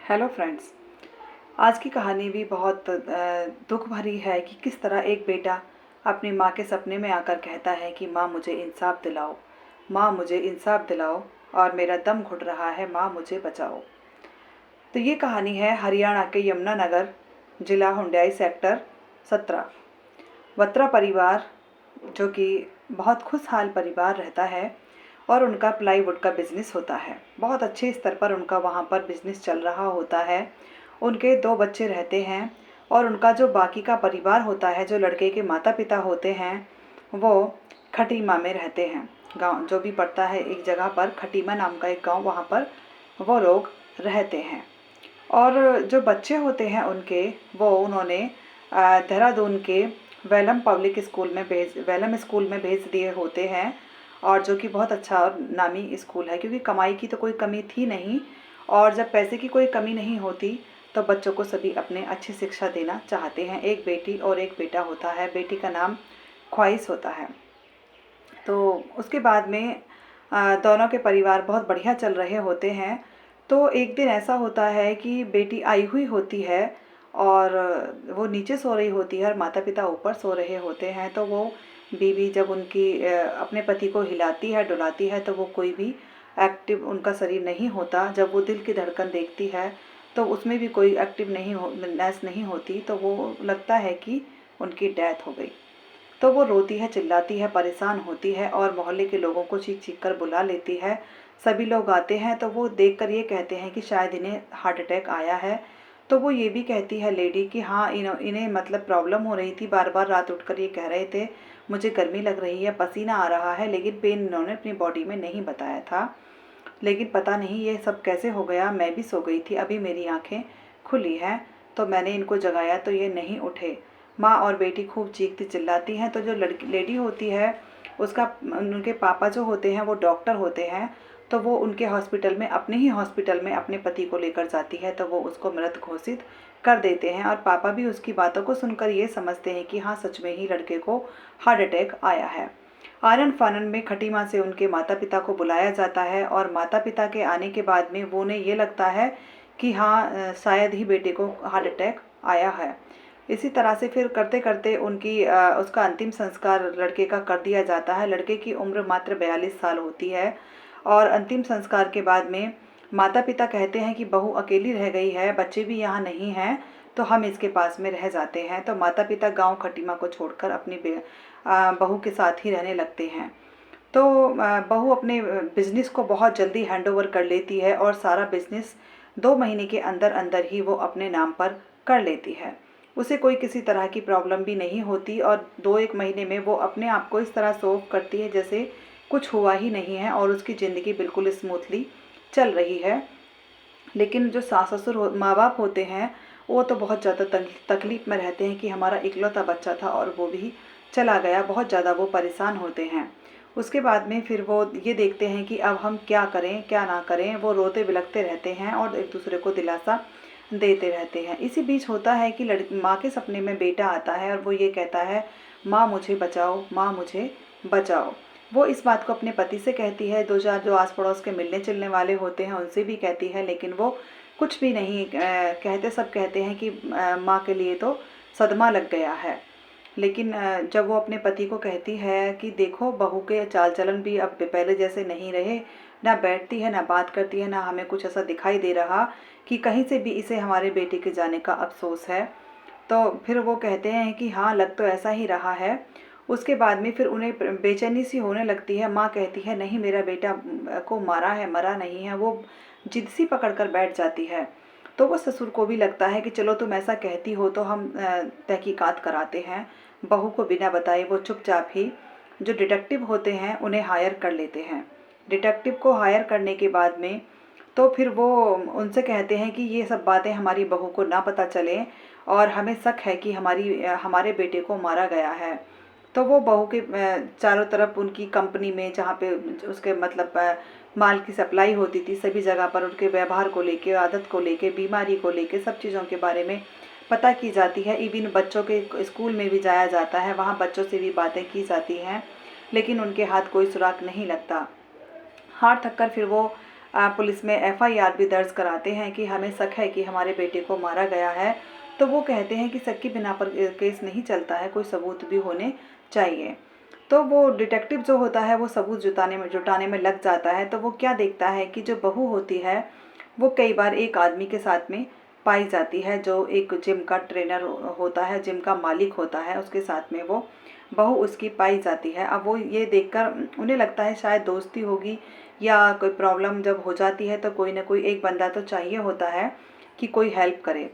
Hello friends. आज की कहानी भी बहुत दुख भरी है कि किस तरह एक बेटा अपनी माँ के सपने में आकर कहता है कि माँ मुझे इंसाफ दिलाओ, माँ मुझे इंसाफ दिलाओ और मेरा दम घुट रहा है, माँ मुझे बचाओ। तो ये कहानी है हरियाणा के यमुनानगर जिला हुंडई सेक्टर 17। बत्रा परिवार जो कि बहुत खुशहाल परिवार रहता है और उनका प्लाईवुड का बिज़नेस होता है। बहुत अच्छे स्तर पर उनका वहाँ पर बिज़नेस चल रहा होता है। उनके 2 बच्चे रहते हैं और उनका जो बाकी का परिवार होता है, जो लड़के के माता पिता होते हैं, वो खटीमा में रहते हैं। गाँव जो भी पड़ता है एक जगह पर, खटीमा नाम का एक गाँव, वहाँ पर वो लोग रहते हैं। और जो बच्चे होते हैं उनके, वो उन्होंने देहरादून के वेलम स्कूल में भेज दिए होते हैं। और जो कि बहुत अच्छा और नामी स्कूल है, क्योंकि कमाई की तो कोई कमी थी नहीं। और जब पैसे की कोई कमी नहीं होती तो बच्चों को सभी अपने अच्छी शिक्षा देना चाहते हैं। एक बेटी और एक बेटा होता है। बेटी का नाम ख्वाहिश होता है। तो उसके बाद में दोनों के परिवार बहुत बढ़िया चल रहे होते हैं। तो एक दिन ऐसा होता है कि बेटी आई हुई होती है और वो नीचे सो रही होती है और माता पिता ऊपर सो रहे होते हैं। तो वो बीवी जब उनकी अपने पति को हिलाती है, डुलाती है, तो वो कोई भी एक्टिव उनका शरीर नहीं होता। जब वो दिल की धड़कन देखती है तो उसमें भी कोई एक्टिव नेस नहीं होती। तो वो लगता है कि उनकी डेथ हो गई। तो वो रोती है, चिल्लाती है, परेशान होती है और मोहल्ले के लोगों को चीख चीख कर बुला लेती है। सभी लोग आते हैं तो वो देखकर ये कहते हैं कि शायद इन्हें हार्ट अटैक आया है। तो वो ये भी कहती है लेडी कि हाँ, इन्हें मतलब प्रॉब्लम हो रही थी। बार बार रात उठकर ये कह रहे थे मुझे गर्मी लग रही है, पसीना आ रहा है, लेकिन पेन इन्होंने अपनी बॉडी में नहीं बताया था। लेकिन पता नहीं ये सब कैसे हो गया। मैं भी सो गई थी, अभी मेरी आंखें खुली हैं, तो मैंने इनको जगाया तो ये नहीं उठे। माँ और बेटी खूब चीखती चिल्लाती हैं। तो जो लड़की लेडी होती है, उसका उनके पापा जो होते हैं वो डॉक्टर होते हैं। तो वो उनके हॉस्पिटल में, अपने ही हॉस्पिटल में अपने पति को लेकर जाती है। तो वो उसको मृत घोषित कर देते हैं और पापा भी उसकी बातों को सुनकर ये समझते हैं कि हाँ, सच में ही लड़के को हार्ट अटैक आया है। आनन फानन में खटीमा से उनके माता पिता को बुलाया जाता है और माता पिता के आने के बाद में वो उन्हें ये लगता है कि हाँ, शायद ही बेटे को हार्ट अटैक आया है। इसी तरह से फिर करते करते उसका अंतिम संस्कार लड़के का कर दिया जाता है। लड़के की उम्र मात्र 42 साल होती है। और अंतिम संस्कार के बाद में माता पिता कहते हैं कि बहू अकेली रह गई है, बच्चे भी यहाँ नहीं हैं, तो हम इसके पास में रह जाते हैं। तो माता पिता गांव खटीमा को छोड़कर अपनी बहू के साथ ही रहने लगते हैं। तो बहू अपने बिजनेस को बहुत जल्दी हैंडओवर कर लेती है और सारा बिजनेस 2 महीने के अंदर अंदर ही वो अपने नाम पर कर लेती है। उसे कोई किसी तरह की प्रॉब्लम भी नहीं होती और 2-1 महीने में वो अपने आप को इस तरह शो ऑफ करती है जैसे कुछ हुआ ही नहीं है और उसकी ज़िंदगी बिल्कुल स्मूथली चल रही है। लेकिन जो सास ससुर माँ बाप होते हैं, वो तो बहुत ज़्यादा तकलीफ़ में रहते हैं कि हमारा इकलौता बच्चा था और वो भी चला गया। बहुत ज़्यादा वो परेशान होते हैं। उसके बाद में फिर वो ये देखते हैं कि अब हम क्या करें क्या ना करें। वो रोते बिलखते रहते हैं और एक दूसरे को दिलासा देते रहते हैं। इसी बीच होता है कि माँ के सपने में बेटा आता है और वो ये कहता है, माँ मुझे बचाओ, माँ मुझे बचाओ। वो इस बात को अपने पति से कहती है, 2-4 जो आस पड़ोस के मिलने जुलने वाले होते हैं उनसे भी कहती है, लेकिन वो कुछ भी नहीं कहते। सब कहते हैं कि माँ के लिए तो सदमा लग गया है। लेकिन जब वो अपने पति को कहती है कि देखो, बहू के चाल चलन भी अब पहले जैसे नहीं रहे, ना बैठती है, ना बात करती है, ना हमें कुछ ऐसा दिखाई दे रहा कि कहीं से भी इसे हमारे बेटे के जाने का अफसोस है। तो फिर वो कहते हैं कि हाँ, लग तो ऐसा ही रहा है। उसके बाद में फिर उन्हें बेचैनी सी होने लगती है। माँ कहती है, नहीं, मेरा बेटा को मारा है, मरा नहीं है। वो जिद सी पकड़ कर बैठ जाती है। तो वो ससुर को भी लगता है कि चलो तुम ऐसा कहती हो तो हम तहकीकात कराते हैं। बहू को बिना बताए वो चुपचाप ही जो डिटेक्टिव होते हैं उन्हें हायर कर लेते हैं। डिटेक्टिव को हायर करने के बाद में तो फिर वो उनसे कहते हैं कि ये सब बातें हमारी बहू को ना पता चलें और हमें शक है कि हमारे बेटे को मारा गया है। तो वो बहू के चारों तरफ उनकी कंपनी में, जहाँ पे उसके मतलब माल की सप्लाई होती थी, सभी जगह पर उनके व्यवहार को लेके, आदत को लेके, बीमारी को लेके, सब चीज़ों के बारे में पता की जाती है। इवन बच्चों के स्कूल में भी जाया जाता है, वहाँ बच्चों से भी बातें की जाती हैं, लेकिन उनके हाथ कोई सुराग नहीं लगता। हार थक कर फिर वो पुलिस में एफआईआर भी दर्ज कराते हैं कि हमें शक है कि हमारे बेटे को मारा गया है, तो वो कहते हैं कि शक की बिना पर केस नहीं चलता है, कोई सबूत भी होने चाहिए। तो वो डिटेक्टिव जो होता है वो सबूत जुटाने में लग जाता है। तो वो क्या देखता है कि जो बहू होती है वो कई बार एक आदमी के साथ में पाई जाती है, जो एक जिम का ट्रेनर होता है, जिम का मालिक होता है, उसके साथ में वो बहू उसकी पाई जाती है। अब वो ये देखकर उन्हें लगता है शायद दोस्ती होगी या कोई प्रॉब्लम जब हो जाती है तो कोई ना कोई एक बंदा तो चाहिए होता है कि कोई हेल्प करे।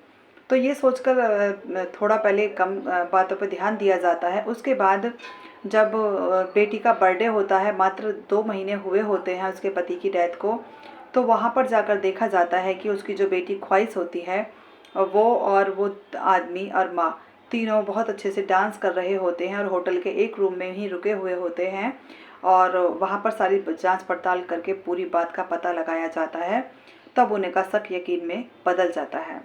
तो ये सोचकर थोड़ा पहले कम बातों पर ध्यान दिया जाता है। उसके बाद जब बेटी का बर्थडे होता है, मात्र 2 महीने हुए होते हैं उसके पति की डेथ को, तो वहाँ पर जाकर देखा जाता है कि उसकी जो बेटी ख्वाहिश होती है वो आदमी और माँ तीनों बहुत अच्छे से डांस कर रहे होते हैं और होटल के एक रूम में ही रुके हुए होते हैं। और वहाँ पर सारी जांच पड़ताल करके पूरी बात का पता लगाया जाता है। तब उन्हें का शक यकीन में बदल जाता है।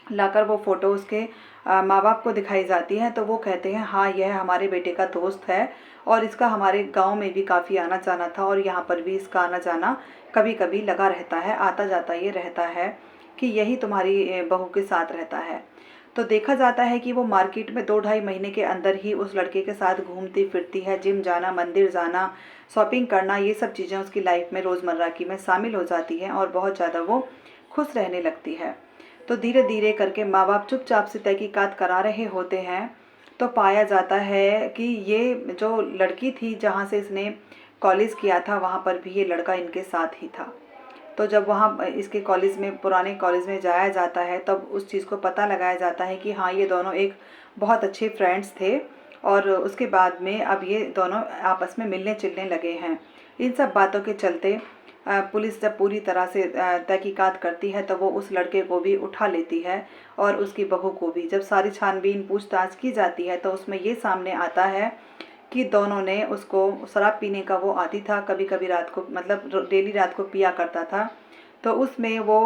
लाकर वो फ़ोटो उसके माँ बाप को दिखाई जाती है, तो वो कहते हैं हाँ यह हमारे बेटे का दोस्त है और इसका हमारे गांव में भी काफ़ी आना जाना था और यहाँ पर भी इसका आना जाना कभी कभी लगा रहता है, आता जाता ये रहता है कि यही तुम्हारी बहू के साथ रहता है। तो देखा जाता है कि वो मार्केट में 2-2.5 महीने के अंदर ही उस लड़के के साथ घूमती फिरती है, जिम जाना, मंदिर जाना, शॉपिंग करना, ये सब चीज़ें उसकी लाइफ में रोज़मर्रा की में शामिल हो जाती हैं और बहुत ज़्यादा वो खुश रहने लगती है। तो धीरे धीरे करके माँ बाप चुपचाप से तहकीकात करा रहे होते हैं, तो पाया जाता है कि ये जो लड़की थी जहाँ से इसने कॉलेज किया था वहाँ पर भी ये लड़का इनके साथ ही था। तो जब वहाँ इसके कॉलेज में, पुराने कॉलेज में जाया जाता है, तब उस चीज़ को पता लगाया जाता है कि हाँ ये दोनों एक बहुत अच्छे फ्रेंड्स थे और उसके बाद में अब ये दोनों आपस में मिलने चिलने लगे हैं। इन सब बातों के चलते पुलिस जब पूरी तरह से तहकीकात करती है तो वो उस लड़के को भी उठा लेती है और उसकी बहू को भी। जब सारी छानबीन पूछताछ की जाती है तो उसमें ये सामने आता है कि दोनों ने उसको, शराब पीने का वो आदी था, कभी कभी रात को, मतलब डेली रात को पिया करता था, तो उसमें वो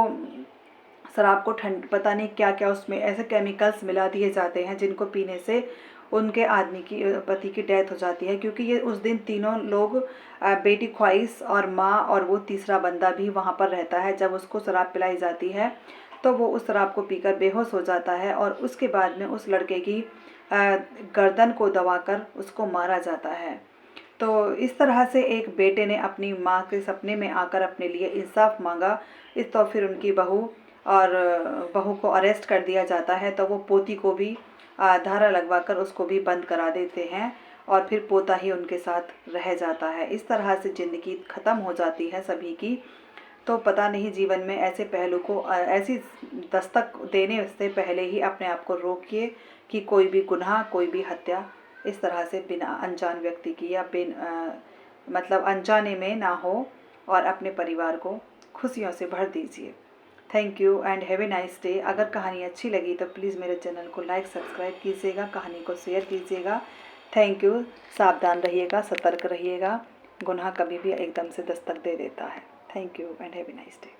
शराब को पता नहीं क्या क्या उसमें ऐसे केमिकल्स मिला दिए जाते हैं जिनको पीने से उनके आदमी की, पति की डेथ हो जाती है। क्योंकि ये उस दिन तीनों लोग, बेटी ख्वाहिश और माँ और वो तीसरा बंदा भी वहाँ पर रहता है। जब उसको शराब पिलाई जाती है तो वो उस शराब को पीकर बेहोश हो जाता है और उसके बाद में उस लड़के की गर्दन को दबाकर उसको मारा जाता है। तो इस तरह से एक बेटे ने अपनी माँ के सपने में आकर अपने लिए इंसाफ मांगा। तो फिर उनकी बहू को अरेस्ट कर दिया जाता है। तो वो पोती को भी धारा लगवाकर उसको भी बंद करा देते हैं और फिर पोता ही उनके साथ रह जाता है। इस तरह से ज़िंदगी ख़त्म हो जाती है सभी की। तो पता नहीं, जीवन में ऐसे पहलू को, ऐसी दस्तक देने से पहले ही अपने आप को रोकिए कि कोई भी गुनाह, कोई भी हत्या इस तरह से बिना अनजान व्यक्ति की या मतलब अनजाने में ना हो और अपने परिवार को खुशियों से भर दीजिए। Thank you and have a nice day. अगर कहानी अच्छी लगी तो प्लीज़ मेरे चैनल को लाइक सब्सक्राइब कीजिएगा, कहानी को शेयर कीजिएगा। Thank you. सावधान रहिएगा, सतर्क रहिएगा, गुनाह कभी भी एकदम से दस्तक दे देता है। Thank you and have a nice day.